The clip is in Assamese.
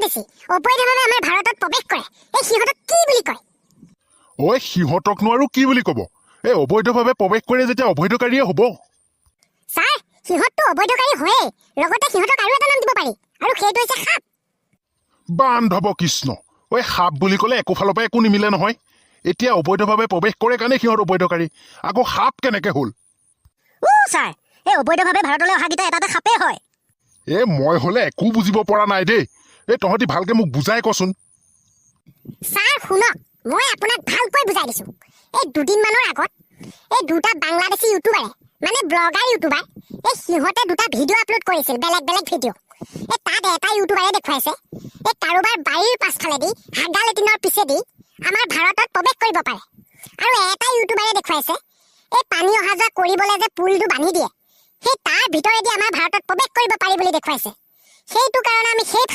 বেছি অবৈধভাৱে আমাৰ ভাৰতত প্ৰৱেশ কৰে এই সিহঁতক কি বুলি কয়? ঐ সিহঁতকনো আৰু কি বুলি ক'ব? এই অবৈধভাৱে প্ৰৱেশ কৰে যেতিয়া অবৈধকাৰীয়ে হ'ব। ছাৰ, সিহঁতটো অবৈধকাৰী হয়েই, লগতে সিহঁতক আৰু এটা নাম দিব পাৰি, আৰু সেইটো হৈছে সাপ। বান্ধৱ কৃষ্ণ, ঐ সাপ বুলি ক'লে একোফালৰ পৰা একো নিমিলে নহয়। এতিয়া অবৈধভাৱে প্ৰৱেশ কৰে কাৰণে সিহঁত অবৈধকাৰী, আকৌ সাপ কেনেকে হ'ল? ছাৰ, এই অবৈধভাৱে ভাৰতলৈ অহাকেইটা এটা সাপেই হয়। মই হ'লে একো বুজিব পৰা নাই দেই। তহঁতি ভালকে মোক বুজাই কচোন। ছাৰ শুনক, মই আপোনাক ভালকৈ বুজাই দিছো। এই দুদিনমানৰ আগত এই দুটা বাংলাদেশী ইউটিউবাৰে, মানে ব্লগাৰ ইউটিউবাৰ, সিহঁতে দুটা ভিডিঅ' আপলোড কৰিছিল, বেলেগ বেলেগ ভিডিঅ'। তাত এটা ইউটিউবাৰে দেখুৱাইছে কাৰোবাৰ বাৰীৰ পাছফালেদি হাগা লেটিনৰ পিছেদি আমাৰ ভাৰতত প্ৰৱেশ কৰিব পাৰে, আৰু এটা ইউটিউবাৰে দেখুৱাইছে পানী অহা যোৱা কৰিবলৈ যে পুলটো বান্ধি দিয়ে, তাৰ ভিতৰেদি আমাৰ ভাৰতত প্ৰৱেশ কৰিব পাৰি বুলি দেখুৱাইছে। সেইটো কাৰণে আমি সেই